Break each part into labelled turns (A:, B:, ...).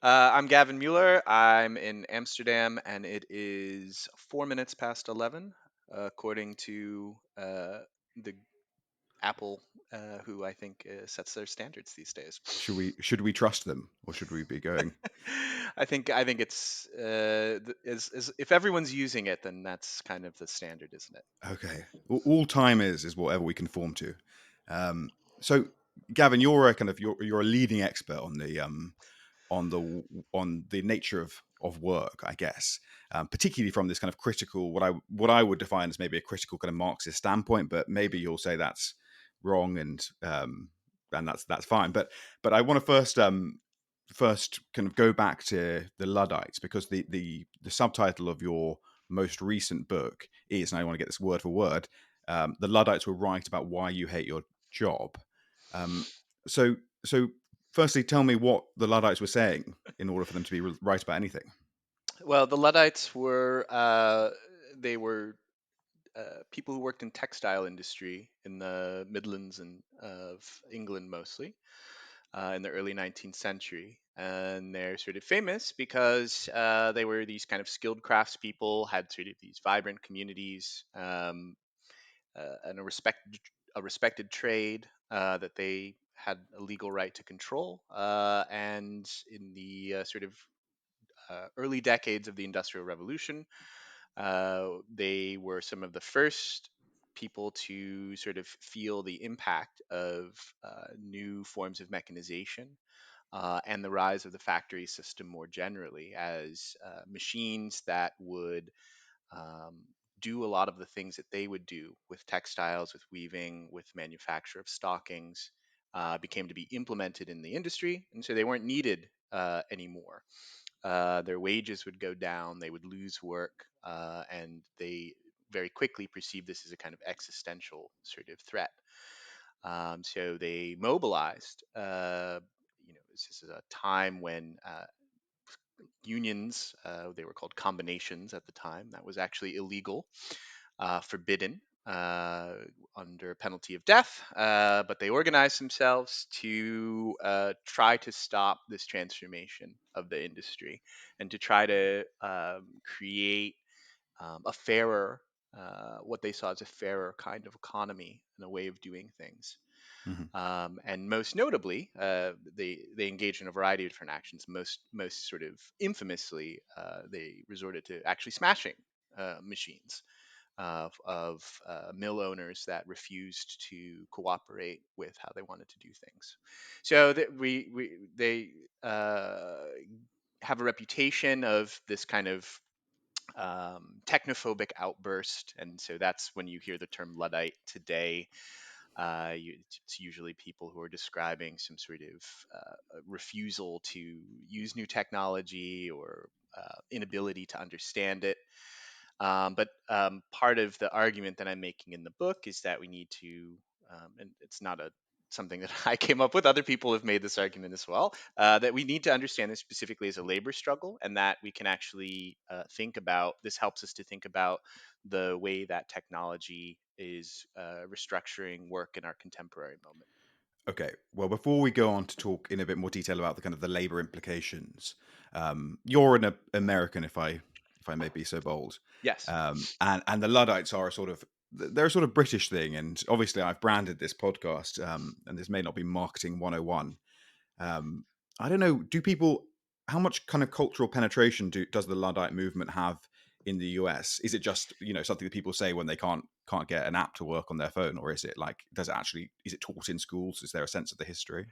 A: I'm Gavin Mueller. I'm in Amsterdam, and it is 4 minutes past 11, according to the Apple, who I think sets their standards these days.
B: Should we trust them, or should we be going?
A: I think it's if everyone's using it, then that's kind of the standard, isn't it?
B: Okay, all time is whatever we conform to. Um, so, Gavin, you're a kind of you're a leading expert on the nature of work, I guess, particularly from this kind of critical what I would define as maybe a critical kind of Marxist standpoint, but maybe you'll say that's wrong, and that's fine. But I want to first kind of go back to the Luddites, because the subtitle of your most recent book is, and I want to get this word for word, the Luddites were right about why you hate your job. Um, so so firstly, tell me what the Luddites were saying in order for them to be right about anything.
A: Well, the Luddites were they were people who worked in textile industry in the Midlands and of England mostly in the early 19th century. And they're sort of famous because they were these kind of skilled craftspeople, had sort of these vibrant communities, and a respected trade that they had a legal right to control. And in the sort of early decades of the Industrial Revolution, they were some of the first people to sort of feel the impact of new forms of mechanization and the rise of the factory system more generally as machines that would um, do a lot of the things that they would do with textiles, with weaving, with manufacture of stockings, became to be implemented in the industry. And so they weren't needed anymore. Their wages would go down, they would lose work, and they very quickly perceived this as a kind of existential sort of threat. So they mobilized. This is a time when unions, they were called combinations at the time, that was actually illegal, forbidden. Under penalty of death, but they organized themselves to try to stop this transformation of the industry and to try to create a fairer, what they saw as a fairer kind of economy and a way of doing things.
B: Mhm.
A: And most notably, they engaged in a variety of different actions. Most sort of infamously, they resorted to actually smashing machines of mill owners that refused to cooperate with how they wanted to do things. So that they have a reputation of this kind of technophobic outburst, and so that's when you hear the term Luddite today. It's usually people who are describing some sort of refusal to use new technology or inability to understand it. But part of the argument that I'm making in the book is that we need to, and it's not a something that I came up with. Other people have made this argument as well. That we need to understand this specifically as a labor struggle, and that we can actually think about. This helps us to think about the way that technology is restructuring work in our contemporary moment.
B: Okay. Well, before we go on to talk in a bit more detail about the kind of the labor implications, you're an American, if I may be so bold,
A: Yes.
B: and the Luddites are a sort of they're a sort of British thing, and obviously I've branded this podcast, and this may not be marketing 101. Um, I don't know. Do people? How much kind of cultural penetration does the Luddite movement have in the US? Is it just something that people say when they can't get an app to work on their phone, or is it like is it taught in schools? Is there a sense of the history?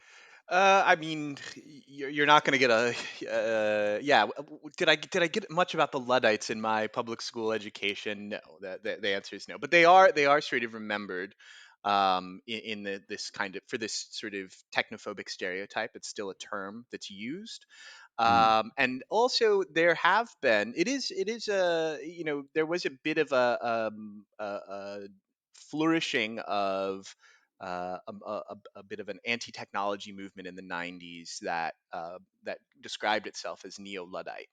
A: I mean, you're not going to get a. Yeah. Did I get much about the Luddites in my public school education? No. The answer is no. But they are sort of remembered in this kind of for this sort of technophobic stereotype. It's still a term that's used.
B: Mm,
A: And also there have been. It is a there was a bit of a flourishing of a bit of an anti-technology movement in the 90s that described itself as neo-Luddite.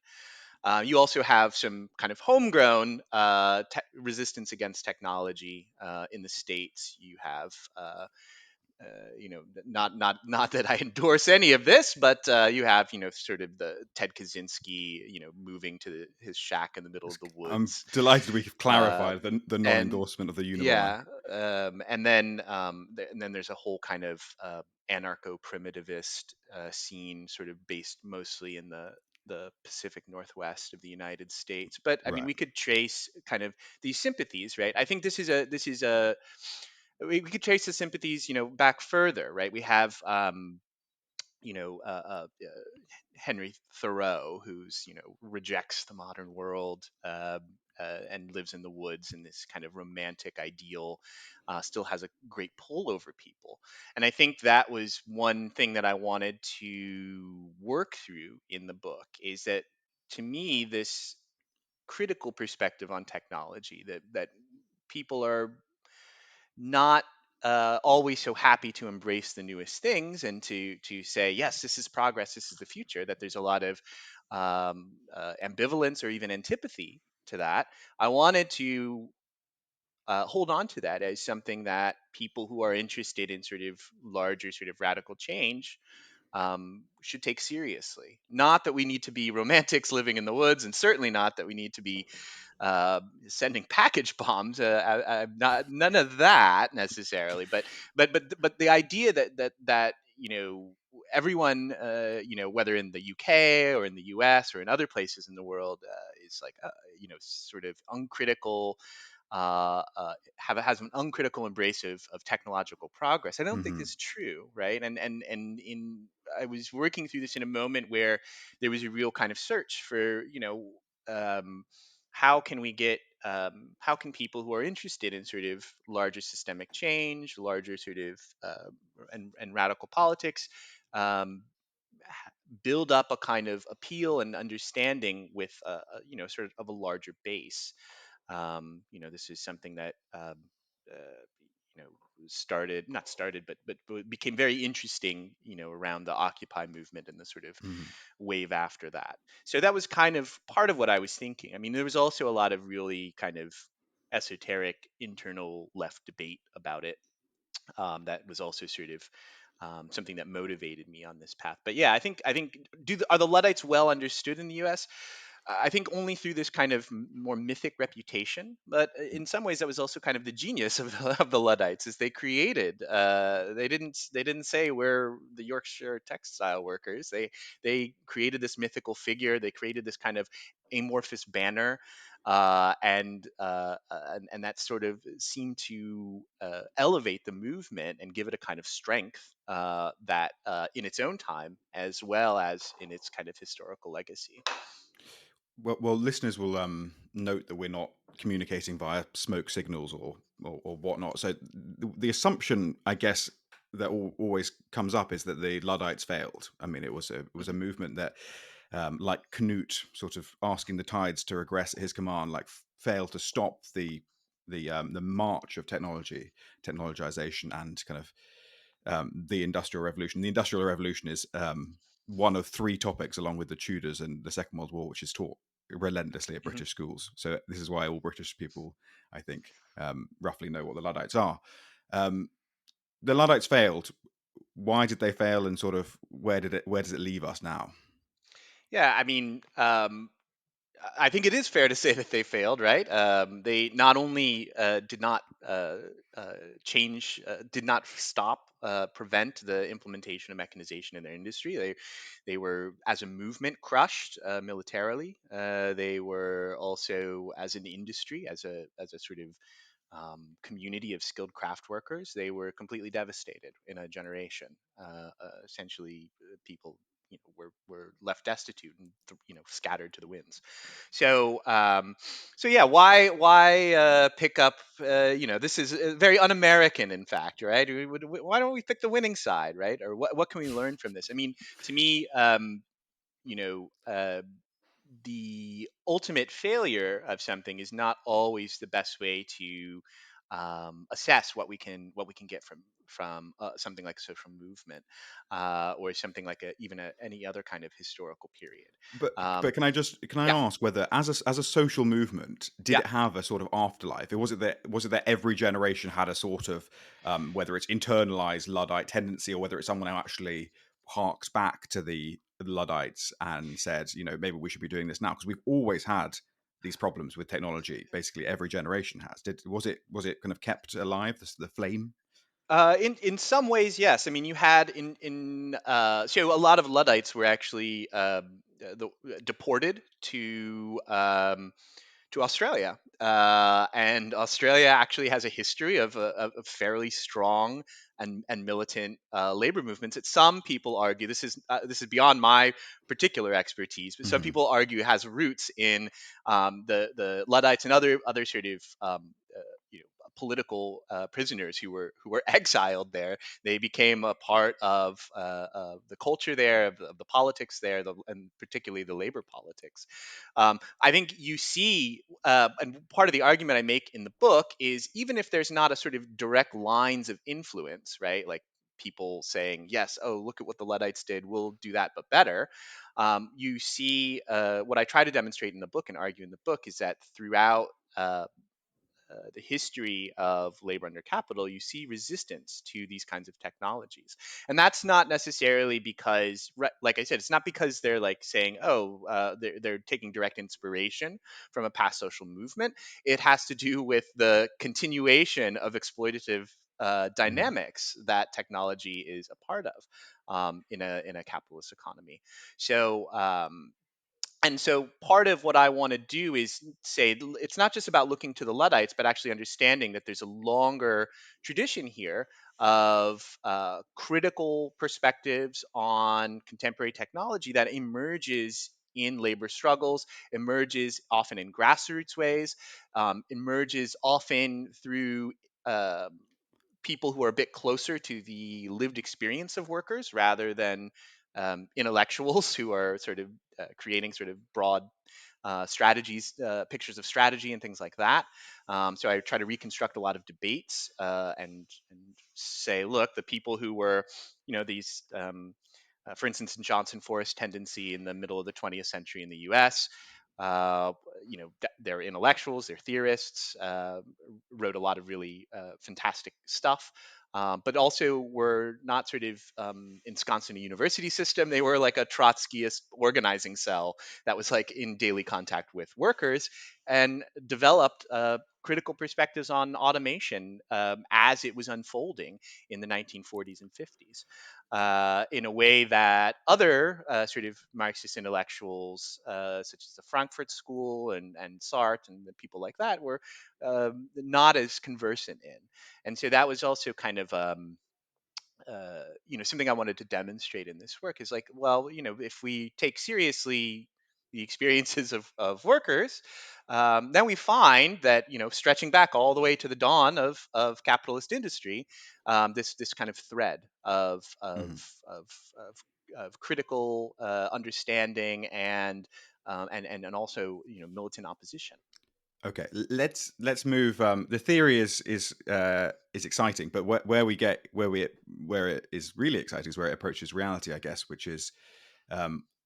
A: You also have some kind of homegrown resistance against technology in the states. You have not that I endorse any of this, but you have sort of the Ted Kaczynski moving to his shack in the middle of the
B: I'm
A: woods,
B: delighted we've
A: uh,
B: clarified the
A: and
B: non-endorsement of the Unabomber.
A: yeah, and then there's a whole kind of anarcho-primitivist scene, sort of based mostly in the Pacific Northwest of the United States. But I mean,
B: Right.
A: we could trace kind of these sympathies, right? I think this is a we could trace the sympathies, back further, right? We have you know, Henry Thoreau, who's rejects the modern world, and lives in the woods, and this kind of romantic ideal still has a great pull over people. And I think that was one thing that I wanted to work through in the book, is that to me this critical perspective on technology, that people are not always so happy to embrace the newest things and to say yes, this is progress, this is the future. That there's a lot of ambivalence or even antipathy to that. I wanted to hold on to that as something that people who are interested in sort of larger, sort of radical change should take seriously. Not that we need to be romantics living in the woods, and certainly not that we need to be sending package bombs. I'm not none of that necessarily, but the idea that everyone, whether in the UK or in the US or in other places in the world, is like sort of uncritical, has an uncritical embrace of technological progress. I don't think
B: Hmm.
A: this is true, right? And in I was working through this in a moment where there was a real kind of search for, um, how can people who are interested in sort of larger systemic change, larger sort of and radical politics, um, build up a kind of appeal and understanding with sort of a larger base. This is something that you know started not started but became very interesting, around the Occupy movement and the sort of
B: Hmm.
A: wave after that. So that was kind of part of what I was thinking. I mean, there was also a lot of really kind of esoteric internal left debate about it, that was also sort of something that motivated me on this path. But yeah, I think are the Luddites well understood in the U.S.? I think only through this kind of more mythic reputation, but in some ways that was also kind of the genius of the Luddites, is they created. They didn't say we're the Yorkshire textile workers. They created this mythical figure. They created this kind of amorphous banner, and that sort of seemed to elevate the movement and give it a kind of strength, that in its own time as well as in its kind of historical legacy.
B: Well, listeners will note that we're not communicating via smoke signals or whatnot. So the assumption, I guess, that always comes up is that the Luddites failed. I mean, it was a
A: Mhm.
B: movement that, like Canute, sort of asking the tides to regress at his command, like failed to stop the march of technologization, and kind of the Industrial Revolution. The Industrial Revolution is one of three topics, along with the Tudors and the Second World War, which is taught relentlessly at
A: Mhm.
B: British schools. So this is why all British people, I think, roughly know what the Luddites are. Um, the Luddites failed. Why did they fail, and sort of where does it leave us now?
A: Yeah, I mean, I think it is fair to say that they failed, right? They not only did not uh, did not stop, prevent the implementation of mechanization in their industry. They were, as a movement, crushed militarily. They were also, as an industry, as a sort of community of skilled craft workers, they were completely devastated in a generation. Essentially, people were left destitute and scattered to the winds. So so yeah, why pick up? This is very un-American, in fact, right? Why don't we pick the winning side, right? Or what can we learn from this? I mean, to me, you know. The ultimate failure of something is not always the best way to assess what we can get from something like social movement, or something like any other kind of historical period.
B: But can I
A: Yeah,
B: ask whether as a social movement did
A: yeah.
B: it have a sort of afterlife? Or was it that every generation had a sort of whether it's internalized Luddite tendency or whether it's someone who actually harks back to the Luddites and said, you know, maybe we should be doing this now because we've always had these problems with technology. Basically, every generation has. Did was it kind of kept alive the flame?
A: In some ways, yes. I mean, you had in so a lot of Luddites were actually deported to Australia. And Australia actually has a history of fairly strong and militant labor movements. That some people argue, this is beyond my particular expertise, but some
B: Hmm.
A: people argue it has roots in the Luddites and other sort of political prisoners who were exiled there. They became a part of the culture there, of the politics there, and particularly the labor politics. I think you see, and part of the argument I make in the book is, even if there's not a sort of direct lines of influence, right? Like people saying, yes, oh, look at what the Luddites did, we'll do that, but better. You see, what I try to demonstrate in the book and argue in the book is that throughout the history of labor under capital, you see resistance to these kinds of technologies. And that's not necessarily because, like I said, it's not because they're like saying, oh, they're taking direct inspiration from a past social movement. It has to do with the continuation of exploitative
B: Hmm.
A: dynamics that technology is a part of, in a capitalist economy. So, and so part of what I want to do is say it's not just about looking to the Luddites, but actually understanding that there's a longer tradition here of critical perspectives on contemporary technology that emerges in labor struggles, emerges often in grassroots ways, emerges often through people who are a bit closer to the lived experience of workers rather than intellectuals who are sort of creating sort of broad strategies, pictures of strategy and things like that. So I try to reconstruct a lot of debates, and say, look, the people who were, these, for instance, in Johnson Forest tendency in the middle of the 20th century in the U.S. Uh, they're intellectuals, they're theorists, wrote a lot of really fantastic stuff, but also were not sort of ensconced in a university system. They were like a Trotskyist organizing cell that was like in daily contact with workers, and developed critical perspectives on automation as it was unfolding in the 1940s and 50s, in a way that other sort of Marxist intellectuals, such as the Frankfurt School and Sartre and the people like that, were not as conversant in. And so that was also kind of something I wanted to demonstrate in this work is like, well, if we take seriously the experiences of workers, then we find that, stretching back all the way to the dawn of capitalist industry, this kind of thread
B: Hmm.
A: of, of critical understanding and also militant opposition.
B: Okay, let's move. The theory is exciting, but where it is really exciting is where it approaches reality, I guess, which is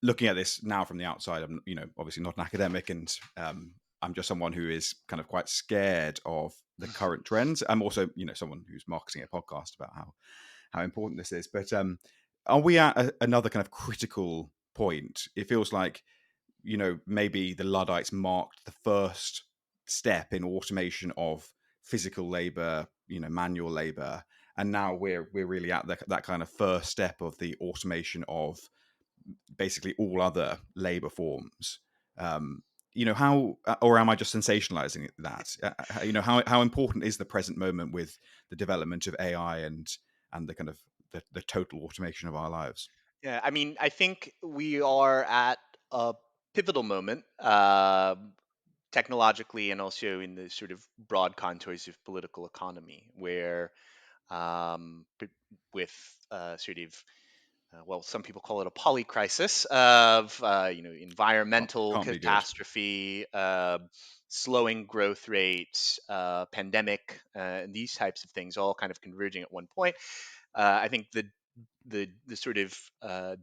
B: looking at this now from the outside. I'm, obviously not an academic, and I'm just someone who is kind of quite scared of the current trends. I'm also, someone who's marketing a podcast about how important this is. But are we at another kind of critical point? It feels like maybe the Luddites marked the first step in automation of physical labor, manual labor, and now we're really at that kind of first step of the automation of basically all other labor forms. Um, how, or am I just sensationalizing that? How important is the present moment with the development of AI and the kind of the total automation of our lives?
A: Yeah, I mean, I think we are at a pivotal moment, technologically and also in the sort of broad contours of political economy, where with sort of well, some people call it a polycrisis of environmental
B: Can't be good.
A: catastrophe, slowing growth rates, pandemic, and these types of things all kind of converging at one point. I think the sort of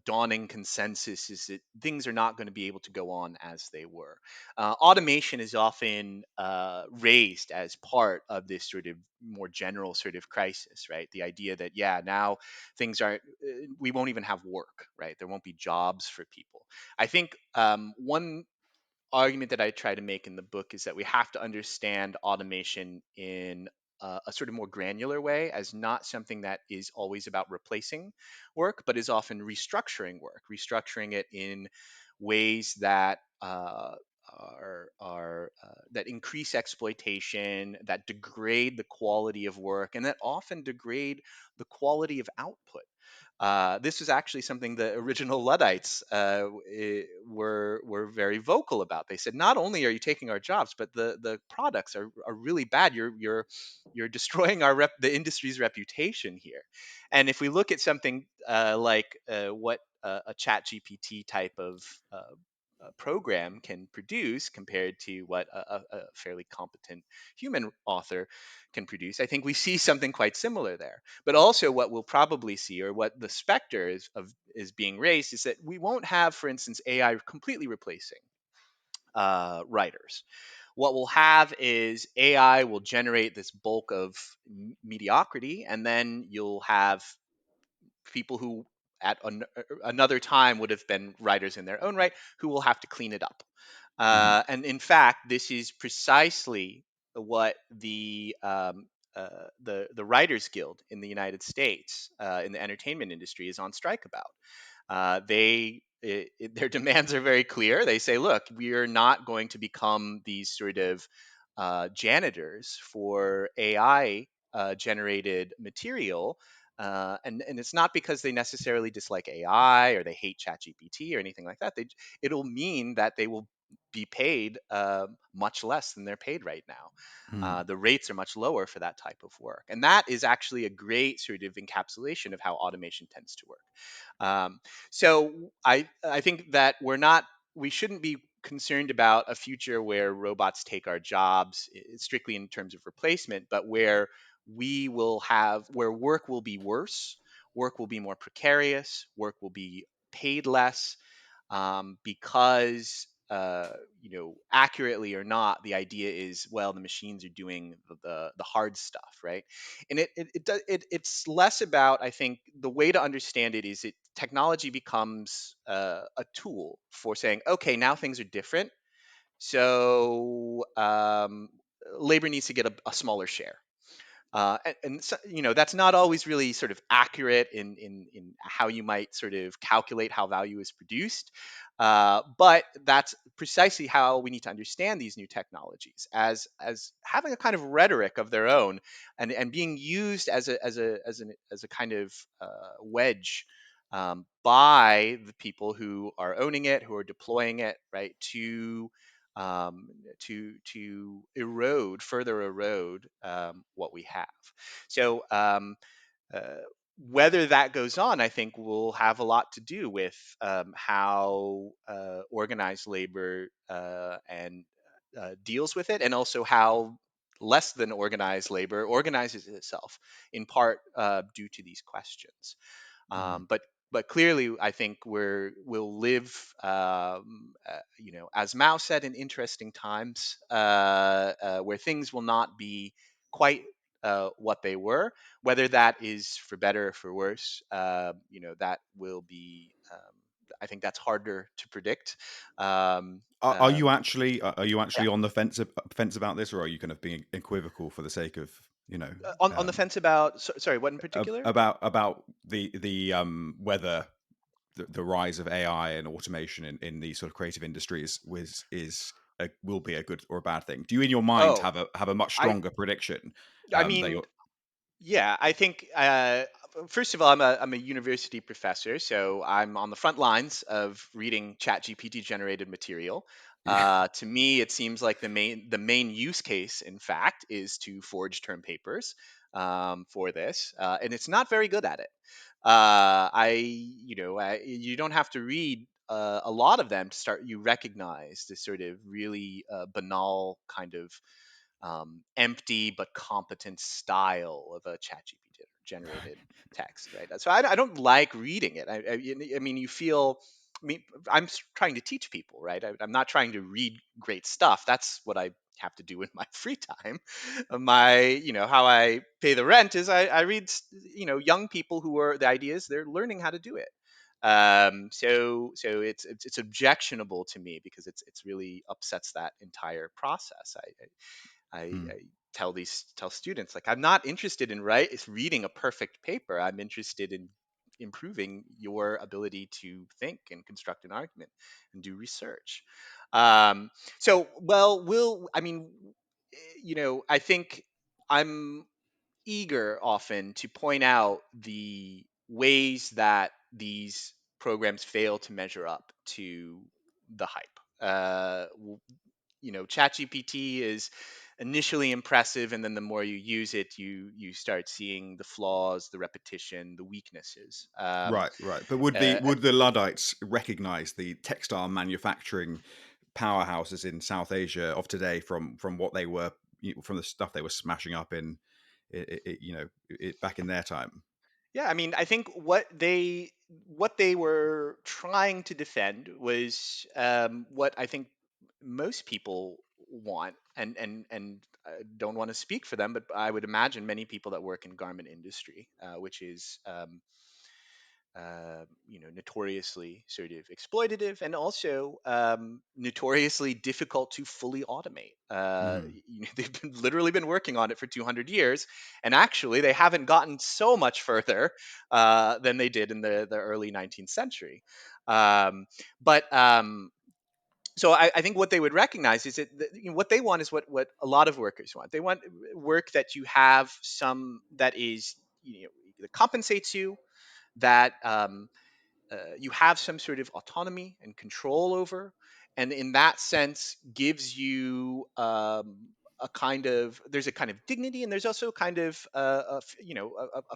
A: dawning consensus is that things are not going to be able to go on as they were. Automation is often raised as part of this sort of more general sort of crisis, right? The idea that, yeah, now things aren't, we won't even have work, right? There won't be jobs for people. I think one argument that I try to make in the book is that we have to understand automation in a sort of more granular way as not something that is always about replacing work, but is often restructuring work, restructuring it in ways that that increase exploitation, that degrade the quality of work, and that often degrade the quality of output. This was actually something the original Luddites were very vocal about. They said, not only are you taking our jobs, but the products are really bad. You're destroying the industry's reputation here. And if we look at something like what a Chat GPT type of program can produce compared to what a fairly competent human author can produce, I think we see something quite similar there. But also, what we'll probably see, or what the specter is being raised, is that we won't have, for instance, AI completely replacing writers. What we'll have is AI will generate this bulk of mediocrity, and then you'll have people who another time would have been writers in their own right who will have to clean it up.
B: Mhm.
A: And in fact, this is precisely what the Writers Guild in the United States in the entertainment industry is on strike about. Their demands are very clear. They say, look, we are not going to become these sort of janitors for AI generated material. And it's not because they necessarily dislike AI or they hate ChatGPT or anything like that. It'll mean that they will be paid much less than they're paid right now.
B: Mhm.
A: The rates are much lower for that type of work. And that is actually a great sort of encapsulation of how automation tends to work. Um, so I think that we shouldn't be concerned about a future where robots take our jobs strictly in terms of replacement, but where where work will be worse, work will be more precarious, work will be paid less, because accurately or not, the idea is, well, the machines are doing the hard stuff, right? And it's less about, I think, the way to understand it is, it technology becomes a tool for saying, okay, now things are different, so labor needs to get a smaller share. And so, that's not always really sort of accurate in how you might sort of calculate how value is produced. But that's precisely how we need to understand these new technologies, as having a kind of rhetoric of their own, and being used as a kind of wedge, by the people who are owning it, who are deploying it, right, um, to further erode what we have. So uh, whether that goes on, I think, will have a lot to do with how organized labor and deals with it, and also how less than organized labor organizes itself, in part due to these questions.
B: Mhm.
A: But clearly, I think we'll live, as Mao said, in interesting times, where things will not be quite what they were. Whether that is for better or for worse, that will be. I think that's harder to predict. Um,
B: Are you
A: um,
B: actually are you
A: yeah.
B: actually on the fence about this, or are you kind of being equivocal for the sake of you know
A: On the
B: um,
A: fence about, sorry, what in particular?
B: about the whether the rise of AI and automation in these sort of creative industries will be a good or a bad thing? Do you, in your mind,
A: Oh,
B: have a much
A: I
B: stronger prediction
A: I
B: that
A: mean,
B: you're?
A: yeah, I think first of all, I'm a university professor, so I'm on the front lines of reading ChatGPT generated material.
B: Yeah.
A: To me, it seems like the main use case, in fact, is to forge term papers for this, and it's not very good at it. You don't have to read a lot of them you recognize this sort of really banal kind of empty but competent style of a ChatGPT generated text, right? So I don't like reading it. I mean, you feel. I mean, trying to teach people, right? I'm not trying to read great stuff. That's what I have to do in my free time. How I pay the rent is I read, young people who are the ideas they're learning how to do it. So it's objectionable to me because it's really upsets that entire process.
B: Hmm.
A: I tell students, like, I'm not interested in reading a perfect paper. I'm interested in improving your ability to think and construct an argument and do research. Um, so, well, will I mean, I think I'm eager often to point out the ways that these programs fail to measure up to the hype. ChatGPT is initially impressive, and then the more you use it, you start seeing the flaws, the repetition, the weaknesses.
B: Right, right. But would the
A: Uh,
B: would the Luddites recognize the textile manufacturing powerhouses in South Asia of today from what they were, from the stuff they were smashing up in, back in their time?
A: Yeah, I mean, I think what they were trying to defend was what I think most people want, and don't want to speak for them, but I would imagine many people that work in garment industry, which is notoriously sort of exploitative and also notoriously difficult to fully automate.
B: Mm.
A: They've literally been working on it for 200 years, and actually they haven't gotten so much further than they did in the early 19th century. Um, but so I think what they would recognize is that what they want is what a lot of workers want. They want work that you have some that is that compensates you, that you have some sort of autonomy and control over, and in that sense gives you there's a kind of dignity, and there's also kind of a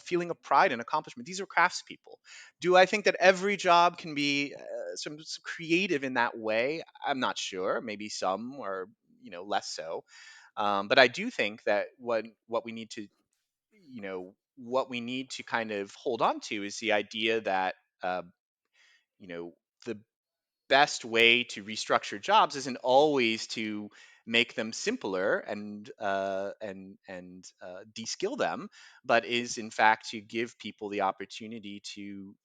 A: feeling of pride and accomplishment. These are craftspeople. Do I think that every job can be some creative in that way? I'm not sure. Maybe some, or less so. But I do think that what we need to kind of hold on to is the idea that uh, you know the best way to restructure jobs isn't always to make them simpler and de-skill them, but is in fact to give people the opportunity to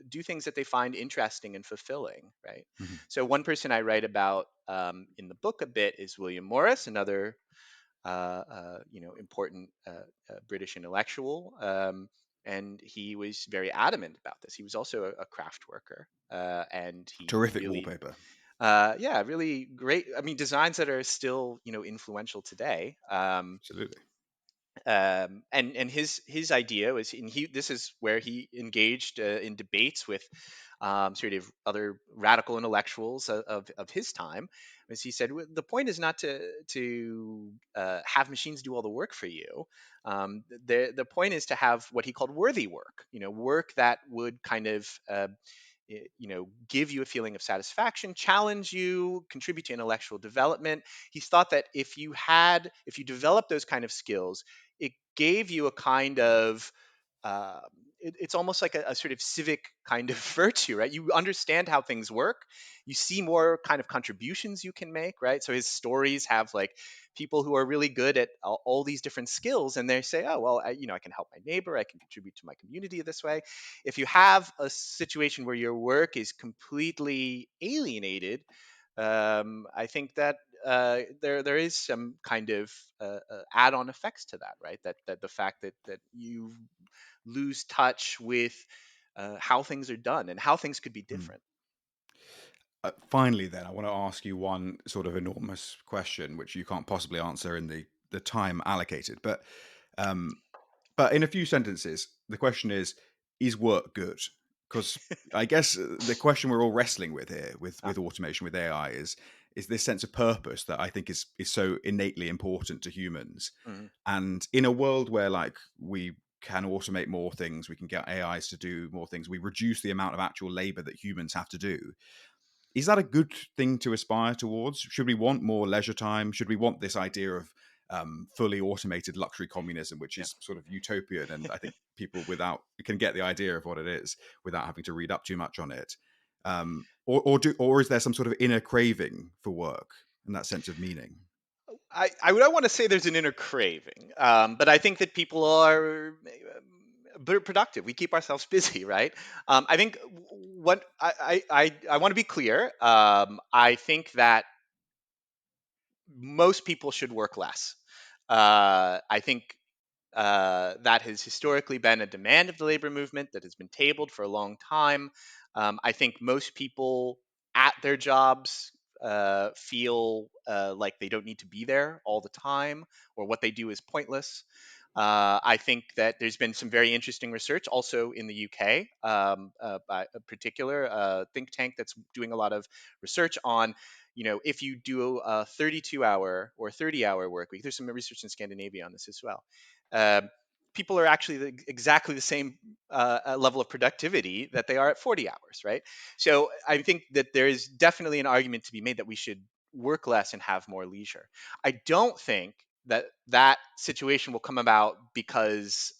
A: do things that they find interesting and fulfilling, right?
B: Mhm.
A: So one person I write about in the book a bit is William Morris, another important British intellectual. And he was very adamant about this. He was also a craft worker, and he
B: Terrific
A: really,
B: wallpaper.
A: yeah, really great. I mean, designs that are still, influential today.
B: Absolutely.
A: And his idea was, and this is where he engaged in debates with sort of other radical intellectuals of his time, was he said, The point is not to have machines do all the work for you. The point is to have what he called worthy work, work that would kind of give you a feeling of satisfaction, challenge you, contribute to intellectual development. He thought that if you develop those kind of skills, it gave you a kind of uh, it's almost like a sort of civic kind of virtue, right? You understand how things work. You see more kind of contributions you can make, right? So his stories have like people who are really good at all these different skills, and they say, oh, well, I can help my neighbor. I can contribute to my community this way. If you have a situation where your work is completely alienated, I think that there is some kind of add-on effects to that, right? That the fact that you lose touch with how things are done and how things could be
B: Mm.
A: different.
B: Finally, then, I want to ask you one sort of enormous question, which you can't possibly answer in the time allocated. Um, but in a few sentences, the question is work good? Because I guess the question we're all wrestling with here,
A: Uh,
B: with automation, with AI, is this sense of purpose that I think is so innately important to humans.
A: mhm.
B: And in a world where, like, we can automate more things, we can get AIs to do more things, we reduce the amount of actual labor that humans have to do. is that a good thing to aspire towards? Should we want more leisure time? Should we want this idea of fully automated luxury communism, which
A: Yeah.
B: is sort of utopian? And I think people without can get the idea of what it is without having to read up too much on it. Or is there some sort of inner craving for work and that sense of meaning?
A: I would want to say there's an inner craving, but I think that people are very productive. We keep ourselves busy, right? I think what I want to be clear. I think that most people should work less. I think that has historically been a demand of the labor movement that has been tabled for a long time. I think most people at their jobs feel like they don't need to be there all the time, or what they do is pointless. I think that there's been some very interesting research also in the UK, by a particular think tank that's doing a lot of research on, if you do a 32-hour or 30-hour work week. There's some research in Scandinavia on this as well. uh, People are actually exactly the same level of productivity that they are at 40 hours, right? So I think that there is definitely an argument to be made that we should work less and have more leisure. I don't think that that situation will come about because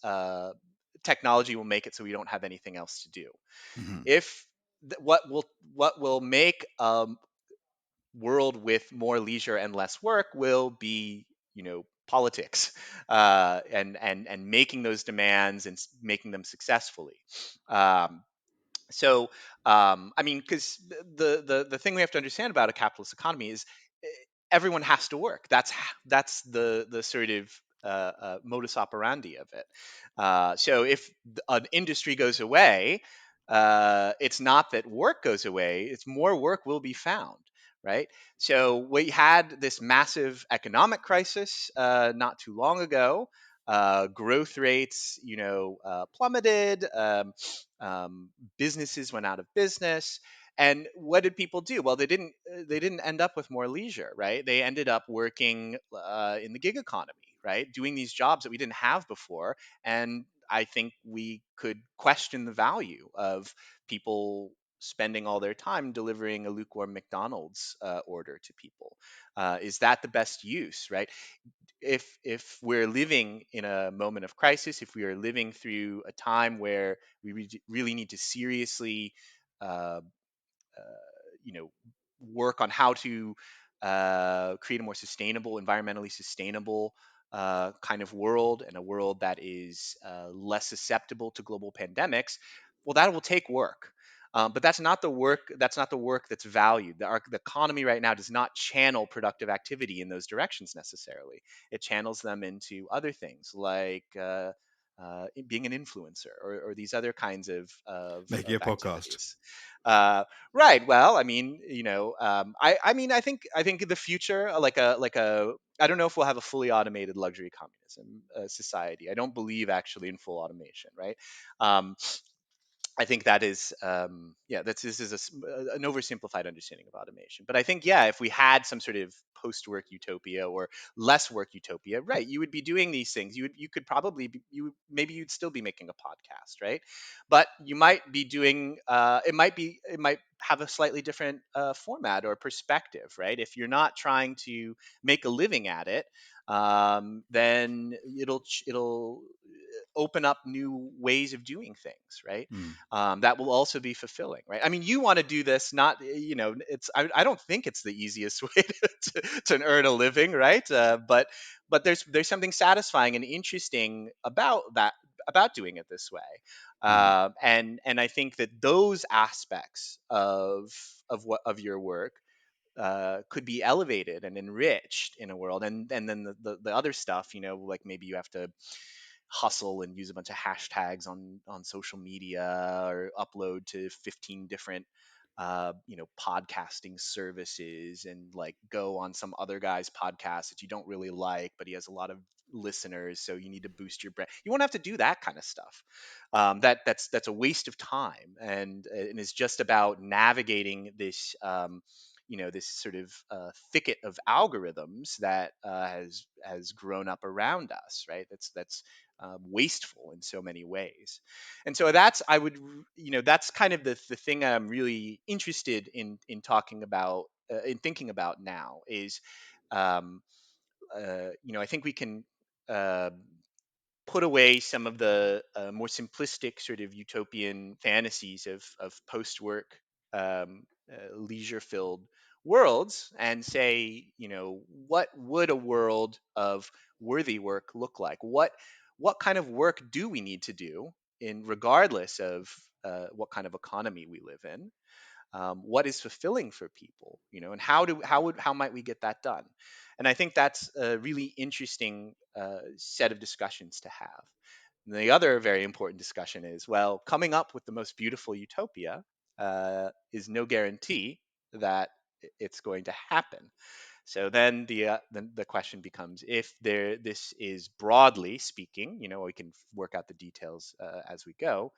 A: technology will make it so we don't have anything else to do.
B: Mhm.
A: If what will make world with more leisure and less work will be, politics, and making those demands and making them successfully. um, I mean, because the thing we have to understand about a capitalist economy is eh, everyone has to work. That's the sort of modus operandi of it. So if an industry goes away, it's not that work goes away; it's more work will be found. Right. So we had this massive economic crisis not too long ago. Growth rates, plummeted. Businesses went out of business, and what did people do? Well, they didn't end up with more leisure, right? They ended up working in the gig economy, right, doing these jobs that we didn't have before. And I think we could question the value of people spending all their time delivering a lukewarm McDonald's order to people. Is that the best use, right? If we're living in a moment of crisis, if we are living through a time where we really need to seriously, uh, you know, work on how to create a more sustainable, environmentally sustainable kind of world, and a world that is less susceptible to global pandemics, well, that will take work. But that's not the work. That's not the work that's valued. The economy right now does not channel productive activity in those directions necessarily. It channels them into other things like being an influencer, or these other kinds
B: Making a
A: of
B: podcast.
A: activities. Uh, Right. Well, I mean, I mean, I think in the future, I don't know if we'll have a fully automated luxury communism society. I don't believe actually in full automation, right? Um, I think that is, yeah, this is an oversimplified understanding of automation. But I think, yeah, if we had some sort of post-work utopia or less work utopia, right, you would be doing these things. You could probably maybe you'd still be making a podcast, right? But you might be doing, it might have a slightly different format or perspective, right? If you're not trying to make a living at it, then it'll open up new ways of doing things, right?
B: Mm.
A: That will also be fulfilling, right? I mean, you want to do this, not, I don't think it's the easiest way to earn a living, right? But there's something satisfying and interesting about that, about doing it this way.
B: Mm.
A: And I think that those aspects of your work could be elevated and enriched in a world. And then the other stuff, like maybe you have to hustle and use a bunch of hashtags on social media, or upload to 15 different podcasting services, and like go on some other guy's podcast that you don't really like, but he has a lot of listeners, so you need to boost your brand. You won't have to do that kind of stuff. That's a waste of time, and is just about navigating this this sort of thicket of algorithms that has grown up around us, right? That's wasteful in so many ways. And so that's I would that's kind of the thing I'm really interested in talking about, in thinking about now is, um, I think we can uh, put away some of the more simplistic sort of utopian fantasies of post-work, leisure-filled worlds, and say, what would a world of worthy work look like? What kind of work do we need to do, in regardless of what kind of economy we live in? What is fulfilling for people, and how might we get that done? And I think that's a really interesting set of discussions to have. And the other very important discussion is, well, coming up with the most beautiful utopia is no guarantee that it's going to happen. So then the question becomes, if this is, broadly speaking, we can work out the details as we go,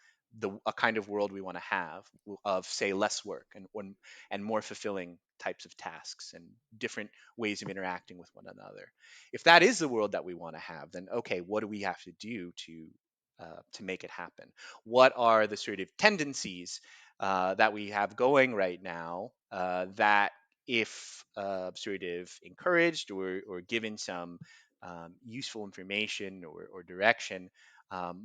A: a kind of world we want to have, of, say, less work and more fulfilling types of tasks and different ways of interacting with one another. If that is the world that we want to have, then okay, what do we have to do to make it happen? What are the sort of tendencies that we have going right now that, if sort of encouraged or given some useful information or direction,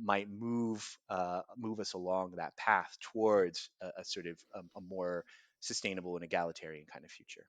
A: might move us along that path towards a sort of a more sustainable and egalitarian kind of future.